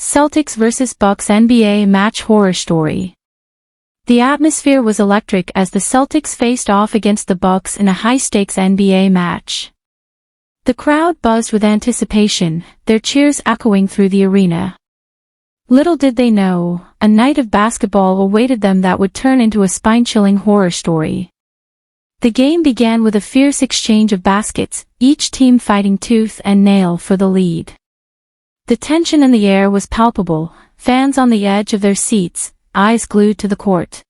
Celtics vs Bucks NBA match horror story. The atmosphere was electric as the Celtics faced off against the Bucks in a high-stakes NBA match. The crowd buzzed with anticipation, their cheers echoing through the arena. Little did they know, a night of basketball awaited them that would turn into a spine-chilling horror story. The game began with a fierce exchange of baskets, each team fighting tooth and nail for the lead. The tension in the air was palpable, fans on the edge of their seats, eyes glued to the court.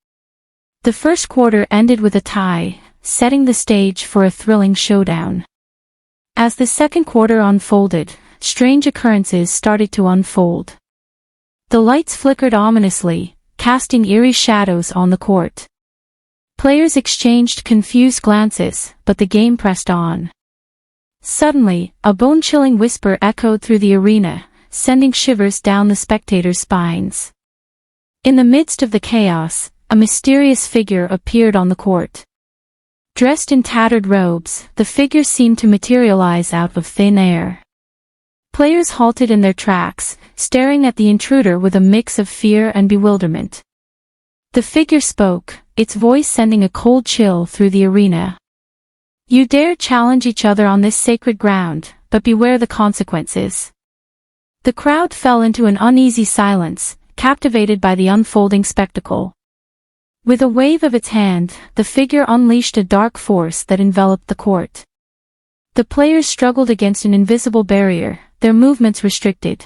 The first quarter ended with a tie, setting the stage for a thrilling showdown. As the second quarter unfolded, strange occurrences started to unfold. The lights flickered ominously, casting eerie shadows on the court. Players exchanged confused glances, but the game pressed on. Suddenly, a bone-chilling whisper echoed through the arena, sending shivers down the spectators' spines. In the midst of the chaos, a mysterious figure appeared on the court. Dressed in tattered robes, the figure seemed to materialize out of thin air. Players halted in their tracks, staring at the intruder with a mix of fear and bewilderment. The figure spoke, its voice sending a cold chill through the arena. "You dare challenge each other on this sacred ground, but beware the consequences." The crowd fell into an uneasy silence, captivated by the unfolding spectacle. With a wave of its hand, the figure unleashed a dark force that enveloped the court. The players struggled against an invisible barrier, their movements restricted.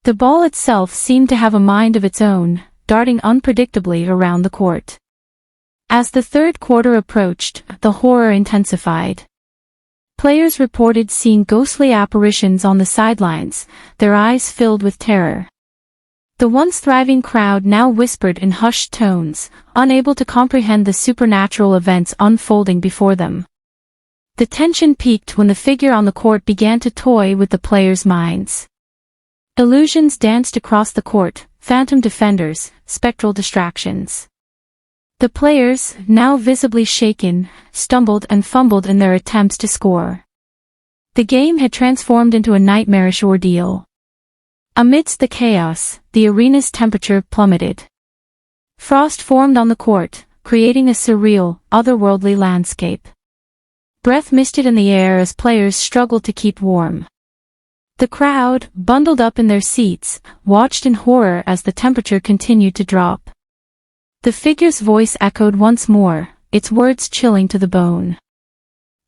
The ball itself seemed to have a mind of its own, darting unpredictably around the court. As the third quarter approached, the horror intensified. Players reported seeing ghostly apparitions on the sidelines, their eyes filled with terror. The once thriving crowd now whispered in hushed tones, unable to comprehend the supernatural events unfolding before them. The tension peaked when the figure on the court began to toy with the players' minds. Illusions danced across the court, phantom defenders, spectral distractions. The players, now visibly shaken, stumbled and fumbled in their attempts to score. The game had transformed into a nightmarish ordeal. Amidst the chaos, the arena's temperature plummeted. Frost formed on the court, creating a surreal, otherworldly landscape. Breath misted in the air as players struggled to keep warm. The crowd, bundled up in their seats, watched in horror as the temperature continued to drop. The figure's voice echoed once more, its words chilling to the bone.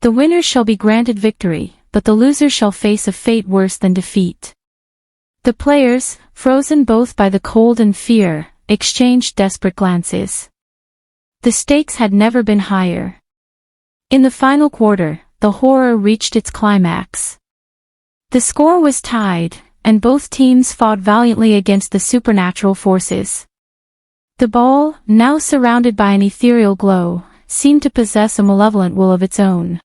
"The winner shall be granted victory, but the loser shall face a fate worse than defeat." The players, frozen both by the cold and fear, exchanged desperate glances. The stakes had never been higher. In the final quarter, the horror reached its climax. The score was tied, and both teams fought valiantly against the supernatural forces. The ball, now surrounded by an ethereal glow, seemed to possess a malevolent will of its own.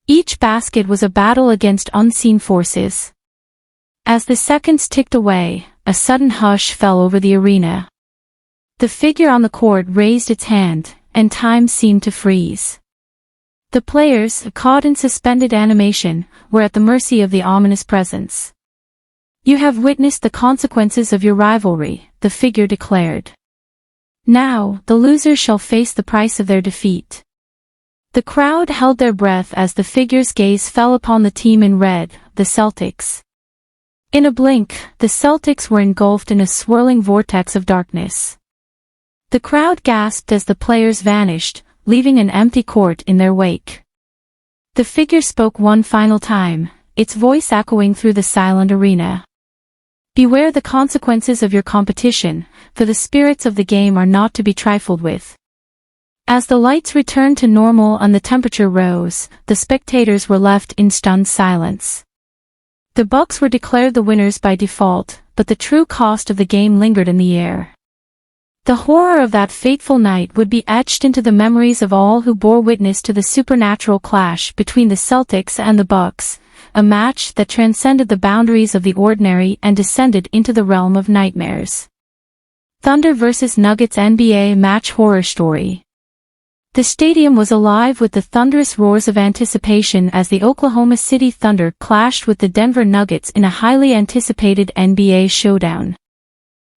Each basket was a battle against unseen forces. As the seconds ticked away, a sudden hush fell over the arena. The figure on the court raised its hand, and time seemed to freeze. The players, caught in suspended animation, were at the mercy of the ominous presence. "You have witnessed the consequences of your rivalry," the figure declared. "Now, the losers shall face the price of their defeat." The crowd held their breath as the figure's gaze fell upon the team in red, the Celtics. In a blink, the Celtics were engulfed in a swirling vortex of darkness. The crowd gasped as the players vanished, leaving an empty court in their wake. The figure spoke one final time, its voice echoing through the silent arena. "Beware the consequences of your competition, for the spirits of the game are not to be trifled with." As the lights returned to normal and the temperature rose, the spectators were left in stunned silence. The Bucks were declared the winners by default, but the true cost of the game lingered in the air. The horror of that fateful night would be etched into the memories of all who bore witness to the supernatural clash between the Celtics and the Bucks, a match that transcended the boundaries of the ordinary and descended into the realm of nightmares. Thunder vs Nuggets NBA match horror story. The stadium was alive with the thunderous roars of anticipation as the Oklahoma City Thunder clashed with the Denver Nuggets in a highly anticipated NBA showdown.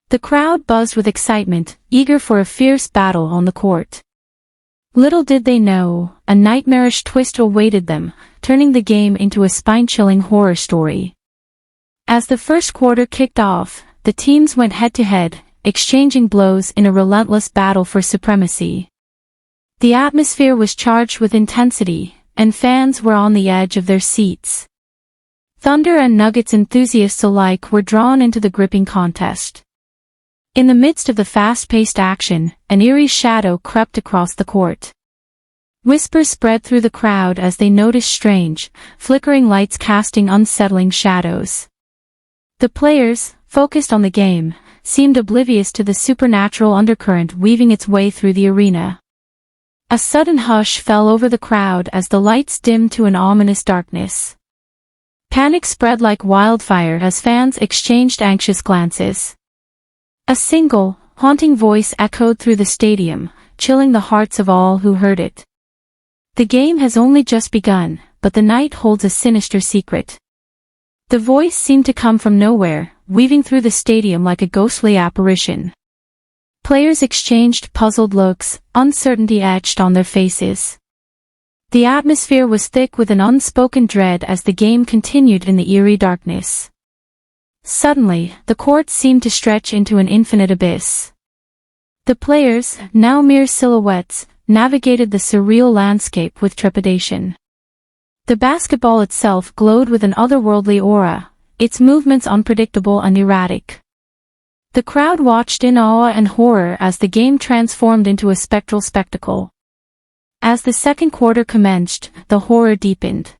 The crowd buzzed with excitement, eager for a fierce battle on the court. Little did they know, a nightmarish twist awaited them, turning the game into a spine-chilling horror story. As the first quarter kicked off, the teams went head-to-head, exchanging blows in a relentless battle for supremacy. The atmosphere was charged with intensity, and fans were on the edge of their seats. Thunder and Nuggets enthusiasts alike were drawn into the gripping contest. In the midst of the fast-paced action, an eerie shadow crept across the court. Whispers spread through the crowd as they noticed strange, flickering lights casting unsettling shadows. The players, focused on the game, seemed oblivious to the supernatural undercurrent weaving its way through the arena. A sudden hush fell over the crowd as the lights dimmed to an ominous darkness. Panic spread like wildfire as fans exchanged anxious glances. A single, haunting voice echoed through the stadium, chilling the hearts of all who heard it. The game has only just begun, but the night holds a sinister secret. The voice seemed to come from nowhere, weaving through the stadium like a ghostly apparition. Players exchanged puzzled looks, uncertainty etched on their faces. The atmosphere was thick with an unspoken dread as the game continued in the eerie darkness. Suddenly, the court seemed to stretch into an infinite abyss. The players, now mere silhouettes, navigated the surreal landscape with trepidation. The basketball itself glowed with an otherworldly aura, its movements unpredictable and erratic. The crowd watched in awe and horror as the game transformed into a spectral spectacle. As the second quarter commenced, the horror deepened.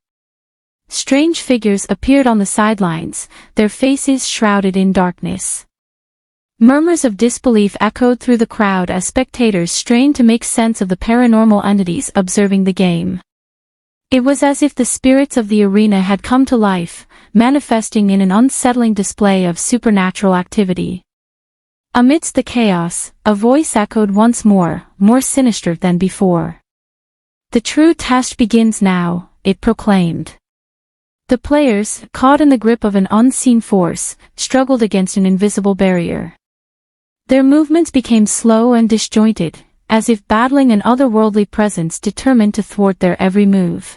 Strange figures appeared on the sidelines, their faces shrouded in darkness. Murmurs of disbelief echoed through the crowd as spectators strained to make sense of the paranormal entities observing the game. It was as if the spirits of the arena had come to life, manifesting in an unsettling display of supernatural activity. Amidst the chaos, a voice echoed once more sinister than before. "The true test begins now," it proclaimed. The players, caught in the grip of an unseen force, struggled against an invisible barrier. Their movements became slow and disjointed, as if battling an otherworldly presence determined to thwart their every move.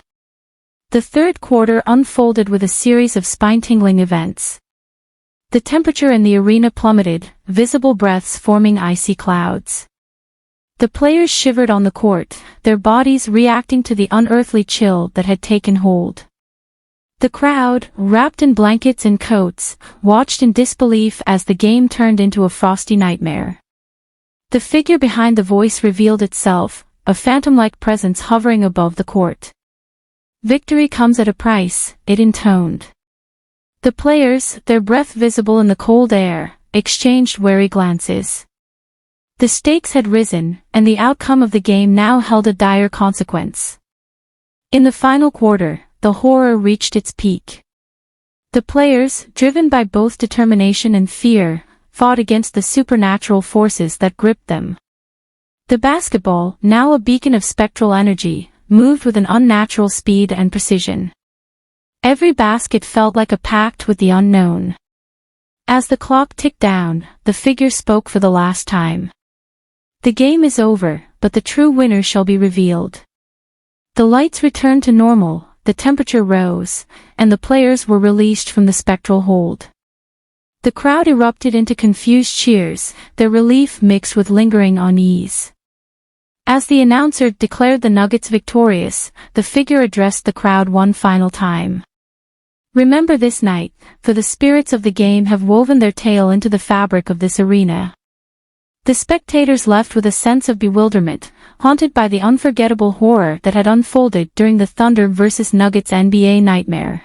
The third quarter unfolded with a series of spine-tingling events. The temperature in the arena plummeted, visible breaths forming icy clouds. The players shivered on the court, their bodies reacting to the unearthly chill that had taken hold. The crowd, wrapped in blankets and coats, watched in disbelief as the game turned into a frosty nightmare. The figure behind the voice revealed itself, a phantom-like presence hovering above the court. "Victory comes at a price," it intoned. The players, their breath visible in the cold air, exchanged wary glances. The stakes had risen, and the outcome of the game now held a dire consequence. In the final quarter, the horror reached its peak. The players, driven by both determination and fear, fought against the supernatural forces that gripped them. The basketball, now a beacon of spectral energy, moved with an unnatural speed and precision. Every basket felt like a pact with the unknown. As the clock ticked down, the figure spoke for the last time. "The game is over, but the true winner shall be revealed." The lights returned to normal, the temperature rose, and the players were released from the spectral hold. The crowd erupted into confused cheers, their relief mixed with lingering unease. As the announcer declared the Nuggets victorious, the figure addressed the crowd one final time. "Remember this night, for the spirits of the game have woven their tale into the fabric of this arena." The spectators left with a sense of bewilderment, haunted by the unforgettable horror that had unfolded during the Thunder vs Nuggets NBA nightmare.